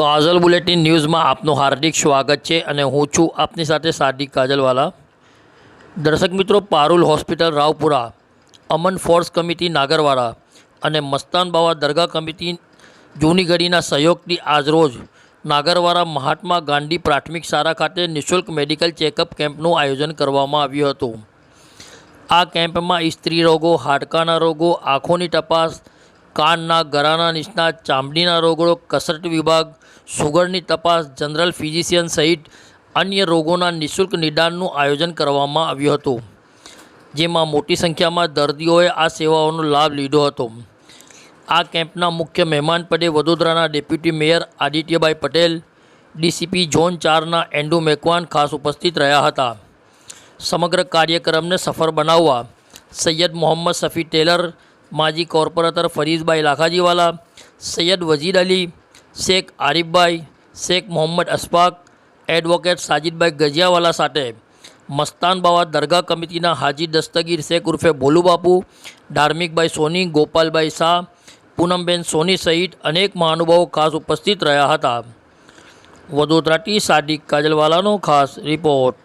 કાજલ bulletin ન્યૂઝમાં આપનું હાર્દિક સ્વાગત છે અને હું છું આપની સાથે સાદિક કાજલવાલા। દર્શક મિત્રો, પારુલ હોસ્પિટલ રાવપુરા, અમન ફોર્સ કમિટી નાગરવાડા અને મસ્તાન બાવા દરગાહ કમિટી જૂની ગઢીના સહયોગથી આજરોજ નાગરવાડા મહાત્મા ગાંધી પ્રાથમિક શાળા ખાતે નિઃશુલ્ક મેડિકલ ચેકઅપ કેમ્પનું આયોજન કરવામાં આવ્યું હતું। આ કેમ્પમાં સ્ત્રી રોગો, હાડકાના રોગો, આંખોની તપાસ, કાનના ગળાના નિષ્ણાત, ચામડીના રોગો, કસરત વિભાગ, સુગરની તપાસ, જનરલ ફિઝિશિયન સહિત અન્ય રોગોના નિઃશુલ્ક નિદાનનું આયોજન કરવામાં આવ્યું હતું, જેમાં મોટી સંખ્યામાં દર્દીઓએ આ સેવાઓનો લાભ લીધો હતો। આ કેમ્પના મુખ્ય મહેમાન પદે વડોદરાના deputy mayor Adityabhai Patel, DCP zone 4ના એન્ડુ મેકવાન ખાસ ઉપસ્થિત રહ્યા હતા। સમગ્ર કાર્યક્રમને સફળ બનાવવા સૈયદ મોહમ્મદ શફી ટેલર, માજી કોર્પોરેટર ફરીદભાઈ લાખાજીવાલા, સૈયદ વજીર અલી, શેખ આરિફભાઈ, શેખ મોહમ્મદ અશફાક, એડવોકેટ સાજિદભાઈ ગજિયાવાલા સાથે મસ્તાન બાવા દરગાહ કમિટીના હાજી દસ્તગીર શેખ ઉર્ફે ભોલુબાપુ, ધાર્મિકભાઈ સોની, ગોપાલભાઈ શાહ, પૂનમબેન સોની સહિત અનેક મહાનુભાવો ખાસ ઉપસ્થિત રહ્યા હતા। વડોદરાથી સાદિક કાજલવાલાનો ખાસ રિપોર્ટ।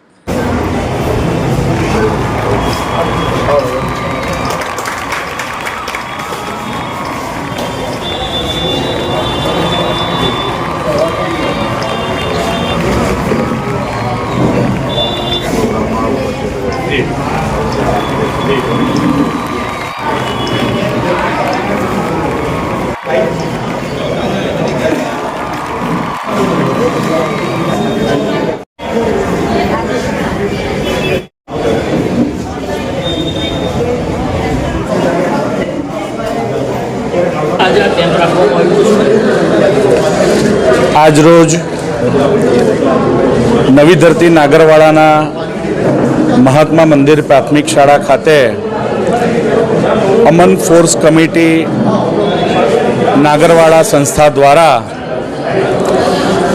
આજરોજ નવી ધરતી નાગરવાડાના મહાત્મા મંદિર પ્રાથમિક શાળા ખાતે અમન ફોર્સ કમિટી નાગરવાડા સંસ્થા દ્વારા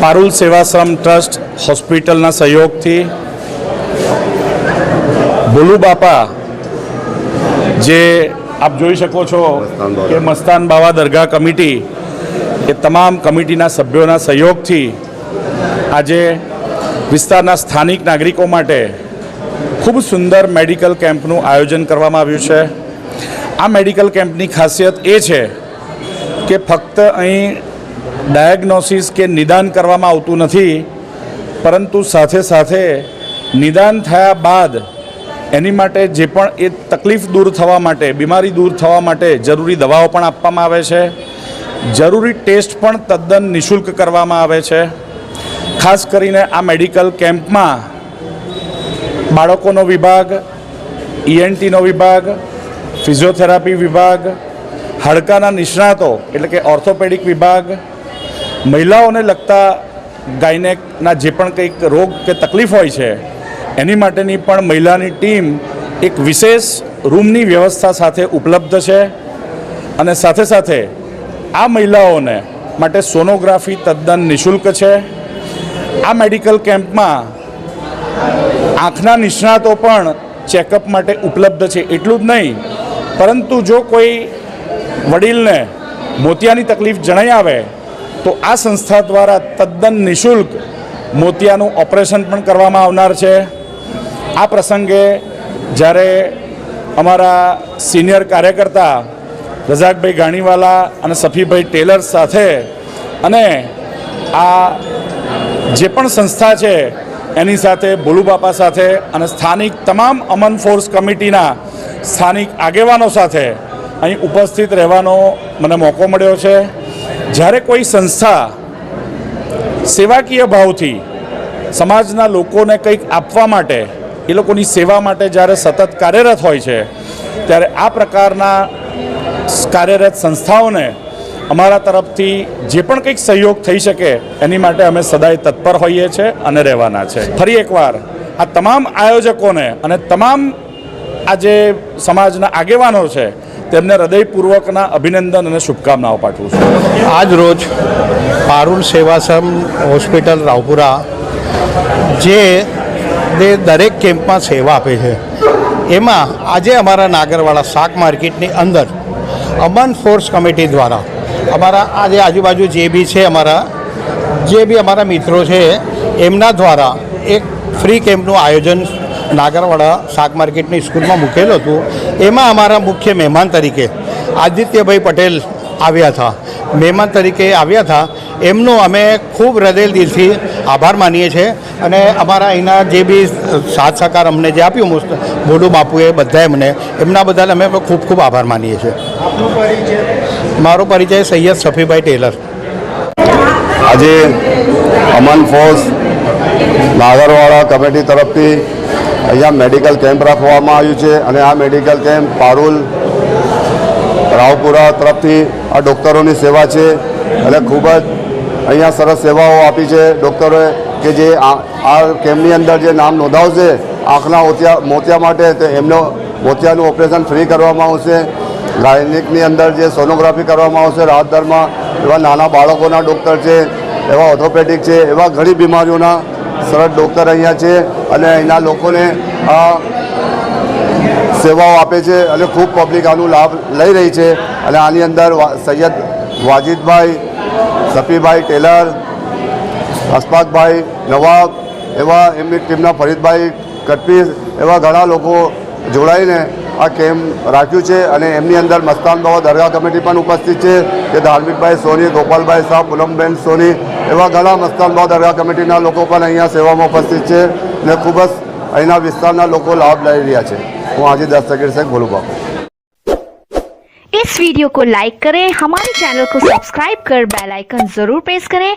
પારુલ સેવાશ્રમ ટ્રસ્ટ હોસ્પિટલના સહયોગથી ભોલુ બાપા, જે આપ જોઈ શકો છો કે મસ્તાન બાવા દરગાહ કમિટી, એ તમામ કમિટીના સભ્યોના સહયોગથી આજે વિસ્તારના સ્થાનિક નાગરિકો માટે ખૂબ સુંદર મેડિકલ કેમ્પનું આયોજન કરવામાં આવ્યું છે। આ મેડિકલ કેમ્પની ખાસિયત એ છે કે ફક્ત અહીં ડાયગ્નોસિસ કે નિદાન કરવામાં આવતું નથી, પરંતુ સાથે સાથે નિદાન થયા બાદ એની માટે જે પણ એ તકલીફ દૂર થવા માટે, બીમારી દૂર થવા માટે જરૂરી દવાઓ પણ આપવામાં આવે છે, જરૂરી ટેસ્ટ પણ તદ્દન નિઃશુલ્ક કરવામાં આવે છે। ખાસ કરીને આ મેડિકલ કેમ્પમાં બાળકોનો વિભાગ, ઈએનટીનો વિભાગ, ફિઝિયોથેરાપી વિભાગ, હાડકાના નિષ્ણાતો એટલે કે ઓર્થોપેડિક વિભાગ, મહિલાઓને લગતા ગાયનેકના જે પણ કંઈક રોગ કે તકલીફ હોય છે એની માટેની પણ મહિલાની ટીમ એક વિશેષ રૂમની વ્યવસ્થા સાથે ઉપલબ્ધ છે। અને સાથે સાથે આ મહિલાઓને માટે સોનોગ્રાફી તદ્દન નિઃશુલ્ક છે। આ મેડિકલ કેમ્પમાં આંખના નિષ્ણાતો પણ ચેકઅપ માટે ઉપલબ્ધ છે। એટલું જ નહીં, પરંતુ જો કોઈ વડીલને મોતિયાની તકલીફ જણાઈ આવે તો આ સંસ્થા દ્વારા તદ્દન નિઃશુલ્ક મોતિયાનું ઓપરેશન પણ કરવામાં આવનાર છે। આ પ્રસંગે જ્યારે અમારા સિનિયર કાર્યકર્તા રઝાકભાઈ ગાણીવાલા અને સફીભાઈ ટેલર સાથે અને આ જે પણ સંસ્થા છે એની સાથે ભોલુ બાપા સાથે અને સ્થાનિક તમામ અમન ફોર્સ કમિટીના સ્થાનિક આગેવાનો સાથે અહીં ઉપસ્થિત રહેવાનો મને મોકો મળ્યો છે। જ્યારે કોઈ સંસ્થા સેવાકીય ભાવથી સમાજના લોકોને કંઈક આપવા માટે, એ લોકોની સેવા માટે જ્યારે સતત કાર્યરત હોય છે, ત્યારે આ પ્રકારના કાર્યરત સંસ્થાઓને અમારા તરફથી જે પણ કંઈક સહયોગ થઈ શકે એની માટે અમે સદાય તત્પર હોઈએ છીએ અને રહેવાના છે। ફરી એકવાર આ તમામ આયોજકોને અને તમામ આ જે સમાજના આગેવાનો છે તેમને હૃદયપૂર્વકના અભિનંદન અને શુભકામનાઓ પાઠવું છું। આજ રોજ પારુલ સેવાશ્રમ હોસ્પિટલ રાવપુરા જે દરેક કેમ્પમાં સેવા આપે છે, એમાં આજે અમારા નાગરવાડા શાક માર્કેટની અંદર અમન ફોર્સ કમિટી દ્વારા અમારા આજે આજુબાજુ જે બી છે અમારા જે બી અમારા મિત્રો છે એમના દ્વારા એક ફ્રી કેમ્પનું આયોજન નાગરવાડા શાક માર્કેટની સ્કૂલમાં મૂકેલું હતું. એમાં અમારા મુખ્ય મહેમાન તરીકે આદિત્યભાઈ પટેલ આવ્યા હતા. મહેમાન તરીકે આવ્યા હતા. એમનો અમે ખૂબ હૃદય દિલથી આભાર માનીએ છીએ અને અમારા અહીંના જે બી સાથ સહકાર અમને જે આપ્યું બોડુ બાપુએ બધા એમના બદલ અમે ખૂબ ખૂબ આભાર માનીએ છીએ. મારો પરિચય સૈયદ સફીભાઈ ટેલર. આજે અમન ફોર્સ નાગરવાડા કમિટી તરફથી અહીંયા મેડિકલ કેમ્પ રાખવામાં આવ્યું છે અને આ મેડિકલ કેમ્પ પારુલ રાવપુરા તરફથી આ ડૉક્ટરોની સેવા છે અને ખૂબ જ અહીંયા સરસ સેવાઓ આપી છે ડૉક્ટરોએ કે જે આ કેમ્પની અંદર જે નામ નોંધાવશે આંખના મોતિયા માટે તો એમનો મોતિયાનું ઓપરેશન ફ્રી કરવામાં આવશે. ગાયનિકની અંદર જે સોનોગ્રાફી કરવામાં આવશે રાહત દરમાં. એવા નાના બાળકોના ડૉક્ટર છે, એવા ઓર્થોપેડિક છે, એવા ઘણી બીમારીઓના સરસ ડૉક્ટર અહીંયા છે અને અહીંના લોકોને આ સેવાઓ આપે છે અને ખૂબ પબ્લિક આનો લાભ લઈ રહી છે. અને આની અંદર સૈયદ વાજીદભાઈ, સફીભાઈ ટેલર, અશફાકભાઈ નવાબ, એવા એમની ટીમના ફરીદભાઈ કટપી, એવા ઘણા લોકો જોડાઈને આ કેમ્પ રાખ્યું છે. અને એમની અંદર મસ્તાન બાબા દરગાહ કમિટી પણ ઉપસ્થિત છે કે ધાર્મિકભાઈ સોની, ગોપાલભાઈ શાહ, પૂનમબેન સોની, એવા ઘણા મસ્તાન બાબા દરગાહ કમિટીના લોકો પણ અહીંયા સેવામાં ઉપસ્થિત છે અને ખૂબ જ અહીંના વિસ્તારના લોકો લાભ લઈ રહ્યા છે. હું આજે દस्तगीर से बोलूँ बाबू. इस वीडियो को लाइक करें, हमारे चैनल को सब्सक्राइब कर बेल आइकन जरूर प्रेस करें